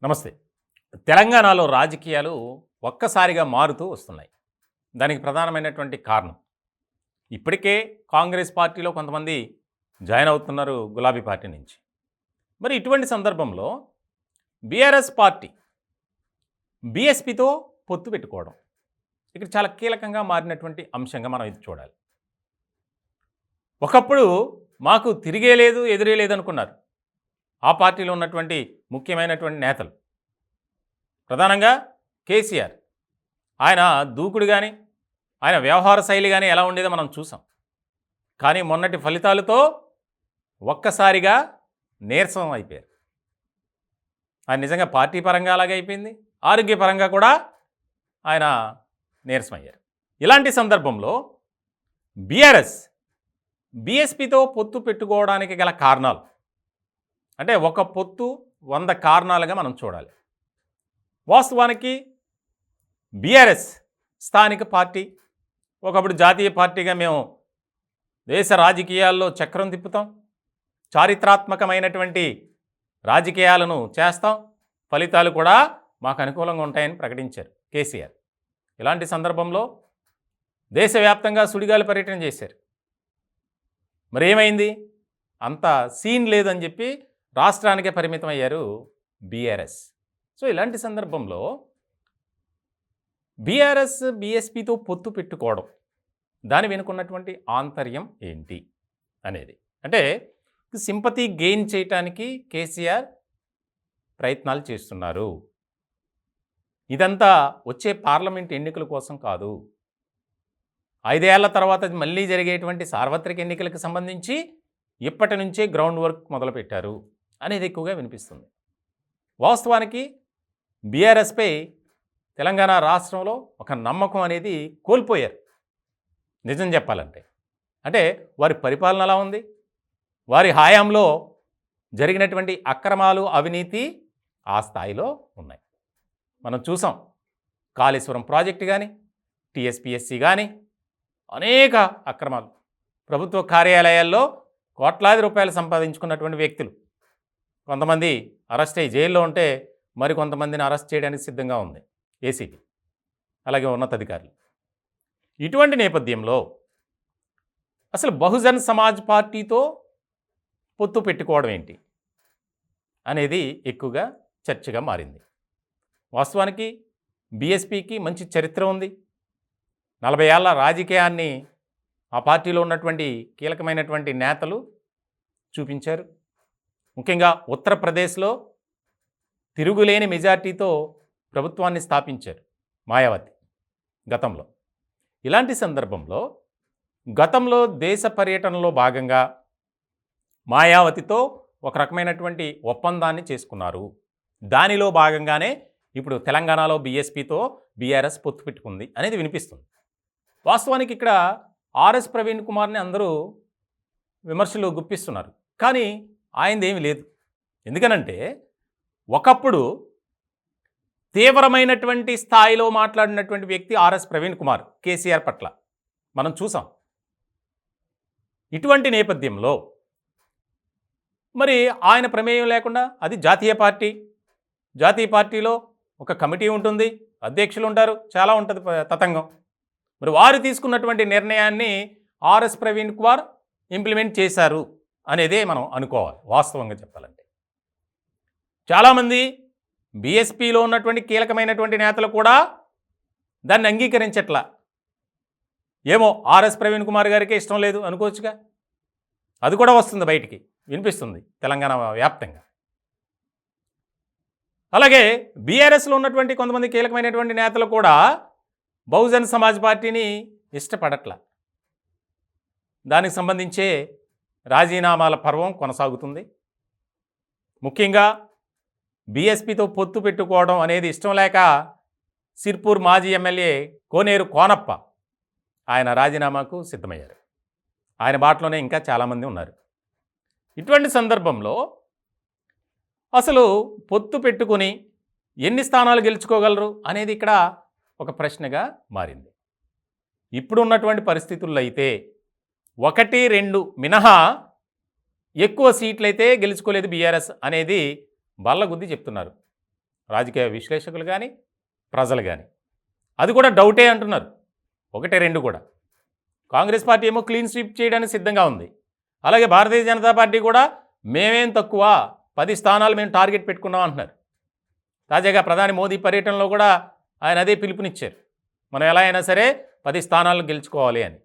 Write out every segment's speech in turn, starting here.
నమస్తే. తెలంగాణలో రాజకీయాలు ఒక్కసారిగా మారుతూ వస్తున్నాయి. దానికి ప్రధానమైనటువంటి కారణం ఇప్పటికే కాంగ్రెస్ పార్టీలో కొంతమంది జాయిన్ అవుతున్నారు గులాబీ పార్టీ నుంచి. మరి ఇటువంటి సందర్భంలో బీఆర్ఎస్ పార్టీ బీఎస్పీతో పొత్తు పెట్టుకోవడం ఇక్కడ చాలా కీలకంగా మారినటువంటి అంశంగా మనం ఇది చూడాలి. ఒకప్పుడు మాకు తిరిగే లేదు ఎదురే లేదనుకున్నారు ఆ పార్టీలో ఉన్నటువంటి ముఖ్యమైనటువంటి నేతలు. ప్రధానంగా కేసీఆర్, ఆయన దూకుడు కానీ ఆయన వ్యవహార శైలి కానీ ఎలా ఉండేదో మనం చూసాం. కానీ మొన్నటి ఫలితాలతో ఒక్కసారిగా నీరసం అయిపోయారు. ఆయన నిజంగా పార్టీ పరంగా అలాగే అయిపోయింది, ఆరోగ్యపరంగా కూడా ఆయన నీరసమయ్యారు. ఇలాంటి సందర్భంలో బీఆర్ఎస్ బీఎస్పీతో పొత్తు పెట్టుకోవడానికి గల కారణాలు అంటే ఒక పొత్తు 100 కారణాలుగా మనం చూడాలి. వాస్తవానికి బీఆర్ఎస్ స్థానిక పార్టీ, ఒకప్పుడు జాతీయ పార్టీగా మేము దేశ రాజకీయాల్లో చక్రం తిప్పుతాం, చారిత్రాత్మకమైనటువంటి రాజకీయాలను చేస్తాం, ఫలితాలు కూడా మాకు అనుకూలంగా ఉంటాయని ప్రకటించారు కేసీఆర్. ఇలాంటి సందర్భంలో దేశవ్యాప్తంగా సుడిగాలి పర్యటన చేశారు. మరి ఏమైంది? అంత సీన్ లేదని చెప్పి రాష్ట్రానికే పరిమితం అయ్యారు బీఆర్ఎస్. సో ఇలాంటి సందర్భంలో బీఆర్ఎస్ బీఎస్పీతో పొత్తు పెట్టుకోవడం దాని వెనుకున్నటువంటి ఆంతర్యం ఏంటి అనేది, అంటే సింపతి గెయిన్ చేయటానికి కేసీఆర్ ప్రయత్నాలు చేస్తున్నారు. ఇదంతా వచ్చే పార్లమెంట్ ఎన్నికల కోసం కాదు, 5 ఏళ్ల తర్వాత మళ్ళీ జరిగేటువంటి సార్వత్రిక ఎన్నికలకు సంబంధించి ఇప్పటి నుంచే గ్రౌండ్ వర్క్ మొదలుపెట్టారు అనేది ఎక్కువగా వినిపిస్తుంది. వాస్తవానికి బీఆర్ఎస్పై తెలంగాణ రాష్ట్రంలో ఒక నమ్మకం అనేది కోల్పోయారు నిజం చెప్పాలంటే. అంటే వారి పరిపాలన ఎలా ఉంది, వారి హయాంలో జరిగినటువంటి అక్రమాలు అవినీతి ఆ స్థాయిలో ఉన్నాయి. మనం చూసాం, కాళేశ్వరం ప్రాజెక్టు కానీ టీఎస్పీఎస్సీ కానీ అనేక అక్రమాలు, ప్రభుత్వ కార్యాలయాల్లో కోట్లాది రూపాయలు సంపాదించుకున్నటువంటి వ్యక్తులు కొంతమంది అరెస్ట్ అయ్యి జైల్లో ఉంటే మరి కొంతమందిని అరెస్ట్ చేయడానికి సిద్ధంగా ఉంది ఏసీబీ, అలాగే ఉన్నతాధికారులు. ఇటువంటి నేపథ్యంలో అసలు బహుజన్ సమాజ్ పార్టీతో పొత్తు పెట్టుకోవడం ఏంటి అనేది ఎక్కువగా చర్చగా మారింది. వాస్తవానికి బీఎస్పీకి మంచి చరిత్ర ఉంది, 40 ఏళ్ల రాజకీయాన్ని ఆ పార్టీలో ఉన్నటువంటి కీలకమైనటువంటి నేతలు చూపించారు. ముఖ్యంగా ఉత్తరప్రదేశ్లో తిరుగులేని మెజార్టీతో ప్రభుత్వాన్ని స్థాపించారు మాయావతి గతంలో. ఇలాంటి సందర్భంలో గతంలో దేశ పర్యటనలో భాగంగా మాయావతితో ఒక రకమైనటువంటి ఒప్పందాన్ని చేసుకున్నారు. దానిలో భాగంగానే ఇప్పుడు తెలంగాణలో బీఎస్పీతో బీఆర్ఎస్ పొత్తు పెట్టుకుంది అనేది వినిపిస్తుంది. వాస్తవానికి ఇక్కడ ఆర్ఎస్ ప్రవీణ్ కుమార్ని అందరూ విమర్శలు గుప్పిస్తున్నారు, కానీ ఆయనదేమీ లేదు. ఎందుకనంటే ఒకప్పుడు తీవ్రమైనటువంటి స్థాయిలో మాట్లాడినటువంటి వ్యక్తి ఆర్ఎస్ ప్రవీణ్ కుమార్ కేసీఆర్ పట్ల మనం చూసాం. ఇటువంటి నేపథ్యంలో మరి ఆయన ప్రమేయం లేకుండా, అది జాతీయ పార్టీ, జాతీయ పార్టీలో ఒక కమిటీ ఉంటుంది, అధ్యక్షులు ఉంటారు, చాలా ఉంటుంది తతంగం. మరి వారు తీసుకున్నటువంటి నిర్ణయాన్ని ఆర్ఎస్ ప్రవీణ్ కుమార్ ఇంప్లిమెంట్ చేశారు అనేదే మనం అనుకోవాలి. వాస్తవంగా చెప్పాలంటే చాలామంది బీఎస్పీలో ఉన్నటువంటి కీలకమైనటువంటి నేతలు కూడా దాన్ని అంగీకరించట్లా. ఏమో ఆర్ఎస్ ప్రవీణ్ కుమార్ గారికి ఇష్టం లేదు అనుకోవచ్చుగా, అది కూడా వస్తుంది బయటికి, వినిపిస్తుంది తెలంగాణ వ్యాప్తంగా. అలాగే బీఆర్ఎస్లో ఉన్నటువంటి కొంతమంది కీలకమైనటువంటి నేతలు కూడా బహుజన్ సమాజ్ పార్టీని ఇష్టపడట్ల. దానికి సంబంధించే రాజీనామాల పర్వం కొనసాగుతుంది. ముఖ్యంగా బీఎస్పీతో పొత్తు పెట్టుకోవడం అనేది ఇష్టం లేక సిర్పూర్ మాజీ ఎమ్మెల్యే కోనేరు కోనప్ప ఆయన రాజీనామాకు సిద్ధమయ్యారు. ఆయన బాటలోనే ఇంకా చాలామంది ఉన్నారు. ఇటువంటి సందర్భంలో అసలు పొత్తు పెట్టుకుని ఎన్ని స్థానాలు గెలుచుకోగలరు అనేది ఇక్కడ ఒక ప్రశ్నగా మారింది. ఇప్పుడు ఉన్నటువంటి పరిస్థితుల్లో అయితే 1-2 మినహా ఎక్కువ సీట్లయితే గెలుచుకోలేదు బీఆర్ఎస్ అనేది బల్లగుద్ది చెప్తున్నారు. రాజకీయ విశ్లేషకులు కానీ ప్రజలు కానీ. అది కూడా డౌటే అంటున్నారు, ఒకటే రెండు కూడా. కాంగ్రెస్ పార్టీ ఏమో క్లీన్ స్వీప్ చేయడానికి సిద్ధంగా ఉంది. అలాగే భారతీయ జనతా పార్టీ కూడా మేమేం తక్కువ 10 స్థానాలు మేము టార్గెట్ పెట్టుకున్నాం అంటున్నారు. తాజాగా ప్రధాని మోదీ పర్యటనలో కూడా ఆయన అదే పిలుపునిచ్చారు, మనం ఎలా అయినా సరే 10 స్థానాలు గెలుచుకోవాలి అని.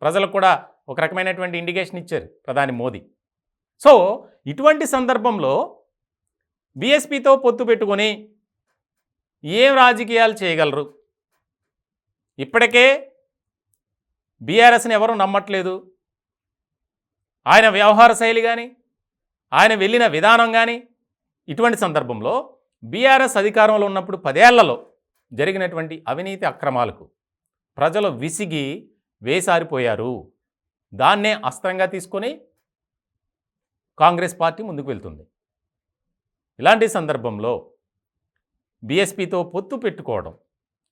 ప్రజలకు కూడా ఒక రకమైనటువంటి ఇండికేషన్ ఇచ్చారు ప్రధాని మోదీ. సో ఇటువంటి సందర్భంలో బీఎస్పీతో పొత్తు పెట్టుకొని ఏం రాజకీయాలు చేయగలరు? ఇప్పటికే బీఆర్ఎస్ని ఎవరూ నమ్మట్లేదు. ఆయన వ్యవహార శైలి కానీ, ఆయన వెళ్ళిన విధానం కానీ. ఇటువంటి సందర్భంలో బీఆర్ఎస్ అధికారంలో ఉన్నప్పుడు 10 ఏళ్లలో జరిగినటువంటి అవినీతి అక్రమాలకు ప్రజలు విసిగి వేసారిపోయారు. దాన్నే అస్త్రంగా తీసుకొని కాంగ్రెస్ పార్టీ ముందుకు వెళ్తుంది. ఇలాంటి సందర్భంలో బీఎస్పీతో పొత్తు పెట్టుకోవడం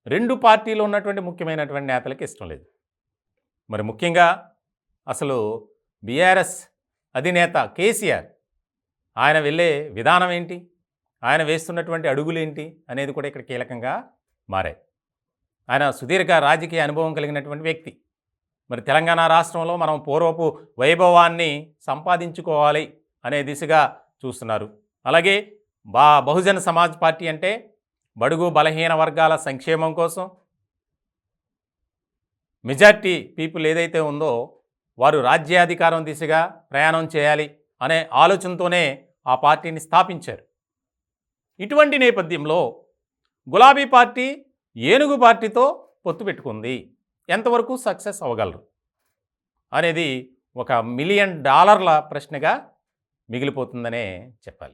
2 పార్టీలో ఉన్నటువంటి ముఖ్యమైనటువంటి నేతలకు ఇష్టం లేదు. మరి ముఖ్యంగా అసలు బీఆర్ఎస్ అధినేత కేసీఆర్ ఆయన వెళ్ళే విధానం ఏంటి, ఆయన వేస్తున్నటువంటి అడుగులేంటి అనేది కూడా ఇక్కడ కీలకంగా మారాయి. ఆయన సుదీర్ఘ రాజకీయ అనుభవం కలిగినటువంటి వ్యక్తి. మరి తెలంగాణ రాష్ట్రంలో మనం పూర్వపు వైభవాన్ని సంపాదించుకోవాలి అనే దిశగా చూస్తున్నారు. అలాగే బహుజన సమాజ్ పార్టీ అంటే బడుగు బలహీన వర్గాల సంక్షేమం కోసం మెజార్టీ పీపుల్ ఏదైతే ఉందో వారు రాజ్యాధికారం దిశగా ప్రయాణం చేయాలి అనే ఆలోచనతోనే ఆ పార్టీని స్థాపించారు. ఇటువంటి నేపథ్యంలో గులాబీ పార్టీ ఏనుగు పార్టీతో పొత్తు పెట్టుకుంది. ఎంతవరకు సక్సెస్ అవ్వగలరు అనేది ఒక $1 మిలియన్ ప్రశ్నగా మిగిలిపోతుందనే చెప్పాలి.